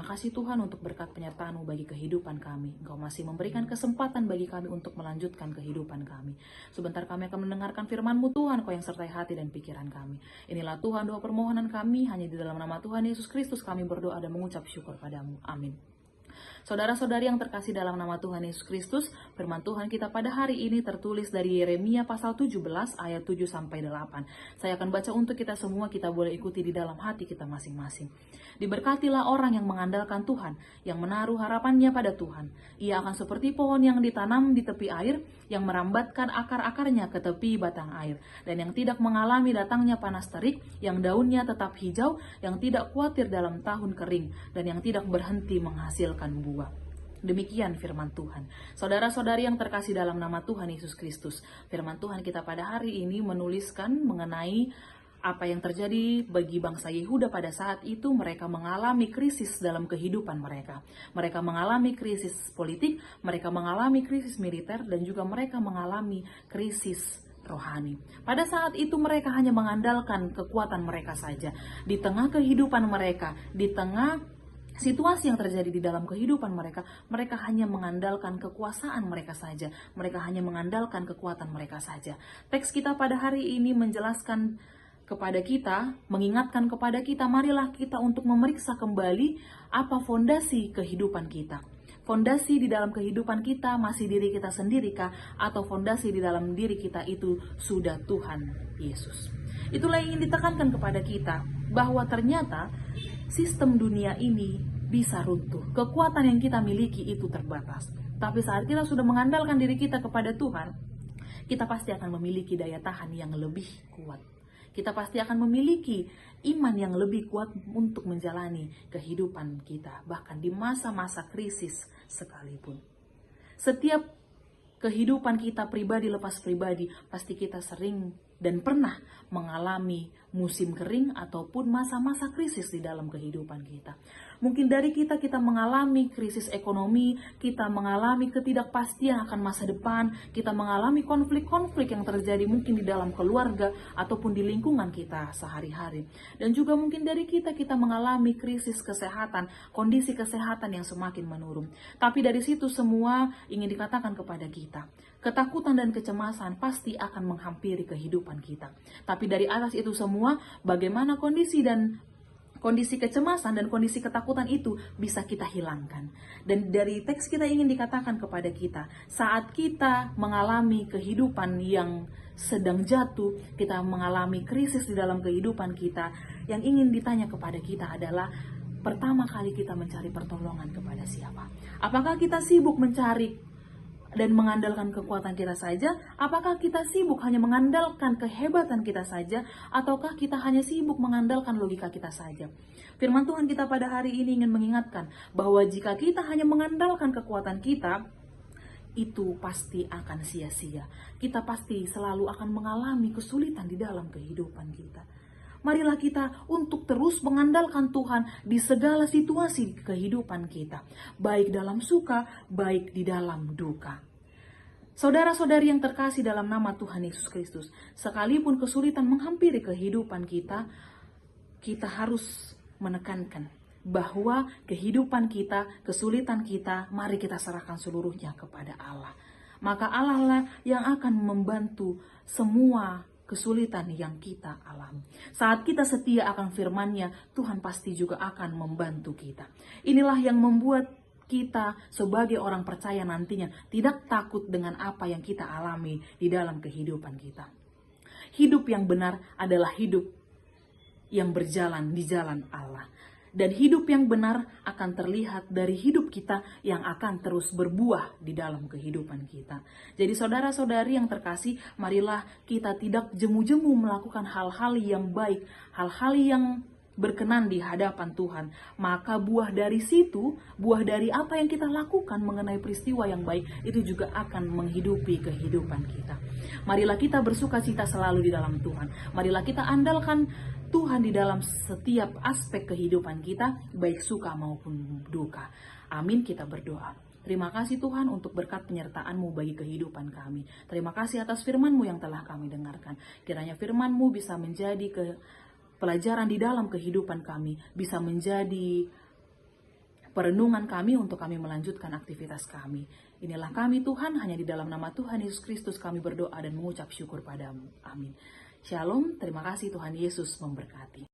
Terima kasih Tuhan untuk berkat penyertaan-Mu bagi kehidupan kami. Engkau masih memberikan kesempatan bagi kami untuk melanjutkan kehidupan kami. Sebentar kami akan mendengarkan firman-Mu Tuhan, Kau yang sertai hati dan pikiran kami. Inilah Tuhan doa permohonan kami, hanya di dalam nama Tuhan Yesus Kristus kami berdoa dan mengucap syukur padamu. Amin. Saudara-saudari yang terkasih dalam nama Tuhan Yesus Kristus, firman Tuhan kita pada hari ini tertulis dari Yeremia pasal 17 ayat 7-8. Saya akan baca untuk kita semua, kita boleh ikuti di dalam hati kita masing-masing. Diberkatilah orang yang mengandalkan Tuhan, yang menaruh harapannya pada Tuhan. Ia akan seperti pohon yang ditanam di tepi air, yang merambatkan akar-akarnya ke tepi batang air, dan yang tidak mengalami datangnya panas terik, yang daunnya tetap hijau, yang tidak khawatir dalam tahun kering, dan yang tidak berhenti menghasilkan buah. Demikian firman Tuhan. Saudara-saudari yang terkasih dalam nama Tuhan Yesus Kristus, firman Tuhan kita pada hari ini menuliskan mengenai apa yang terjadi bagi bangsa Yehuda pada saat itu. Mereka mengalami krisis dalam kehidupan mereka. Mereka mengalami krisis politik, mereka mengalami krisis militer, dan juga mereka mengalami krisis rohani. Pada saat itu mereka hanya mengandalkan kekuatan mereka saja. Di tengah kehidupan mereka, di tengah situasi yang terjadi di dalam kehidupan mereka, mereka hanya mengandalkan kekuasaan mereka saja. Mereka hanya mengandalkan kekuatan mereka saja. Teks kita pada hari ini menjelaskan kepada kita, mengingatkan kepada kita, marilah kita untuk memeriksa kembali apa fondasi kehidupan kita. Fondasi di dalam kehidupan kita masih diri kita sendirikah, atau fondasi di dalam diri kita itu sudah Tuhan Yesus. Itulah yang ingin ditekankan kepada kita, bahwa ternyata sistem dunia ini bisa runtuh. Kekuatan yang kita miliki itu terbatas. Tapi saat kita sudah mengandalkan diri kita kepada Tuhan, kita pasti akan memiliki daya tahan yang lebih kuat. Kita pasti akan memiliki iman yang lebih kuat untuk menjalani kehidupan kita, bahkan di masa-masa krisis sekalipun. Setiap kehidupan kita pribadi lepas pribadi, pasti kita sering dan pernah mengalami musim kering ataupun masa-masa krisis di dalam kehidupan kita. Mungkin dari kita mengalami krisis ekonomi, kita mengalami ketidakpastian akan masa depan, kita mengalami konflik-konflik yang terjadi mungkin di dalam keluarga ataupun di lingkungan kita sehari-hari. Dan juga mungkin dari kita mengalami krisis kesehatan, kondisi kesehatan yang semakin menurun. Tapi dari situ semua ingin dikatakan kepada kita, ketakutan dan kecemasan pasti akan menghampiri kehidupan kita. Tapi dari atas itu semua, bagaimana kondisi kecemasan dan kondisi ketakutan itu bisa kita hilangkan. Dan dari teks kita ingin dikatakan kepada kita, saat kita mengalami kehidupan yang sedang jatuh, kita mengalami krisis di dalam kehidupan kita, yang ingin ditanya kepada kita adalah, pertama kali kita mencari pertolongan kepada siapa? Apakah kita sibuk mencari dan mengandalkan kekuatan kita saja? Apakah kita sibuk hanya mengandalkan kehebatan kita saja? Ataukah kita hanya sibuk mengandalkan logika kita saja? Firman Tuhan kita pada hari ini ingin mengingatkan bahwa jika kita hanya mengandalkan kekuatan kita, itu pasti akan sia-sia. Kita pasti selalu akan mengalami kesulitan di dalam kehidupan kita. Marilah kita untuk terus mengandalkan Tuhan di segala situasi kehidupan kita, baik dalam suka, baik di dalam duka. Saudara-saudari yang terkasih dalam nama Tuhan Yesus Kristus, sekalipun kesulitan menghampiri kehidupan kita, kita harus menekankan bahwa kehidupan kita, kesulitan kita, mari kita serahkan seluruhnya kepada Allah. Maka Allah lah yang akan membantu semua kesulitan yang kita alami. Saat kita setia akan firman-Nya, Tuhan pasti juga akan membantu kita. Inilah yang membuat kita sebagai orang percaya nantinya tidak takut dengan apa yang kita alami di dalam kehidupan kita. Hidup yang benar adalah hidup yang berjalan di jalan Allah. Dan hidup yang benar akan terlihat dari hidup kita yang akan terus berbuah di dalam kehidupan kita. Jadi saudara-saudari yang terkasih, marilah kita tidak jemu-jemu melakukan hal-hal yang baik, hal-hal yang berkenan di hadapan Tuhan. Maka buah dari situ, buah dari apa yang kita lakukan mengenai peristiwa yang baik, itu juga akan menghidupi kehidupan kita. Marilah kita bersukacita selalu di dalam Tuhan. Marilah kita andalkan Tuhan di dalam setiap aspek kehidupan kita, baik suka maupun duka. Amin, kita berdoa. Terima kasih Tuhan untuk berkat penyertaan-Mu bagi kehidupan kami. Terima kasih atas firman-Mu yang telah kami dengarkan. Kiranya firman-Mu bisa menjadi pelajaran di dalam kehidupan kami, bisa menjadi perenungan kami untuk kami melanjutkan aktivitas kami. Inilah kami Tuhan, hanya di dalam nama Tuhan Yesus Kristus kami berdoa dan mengucap syukur padamu. Amin. Shalom, terima kasih, Tuhan Yesus memberkati.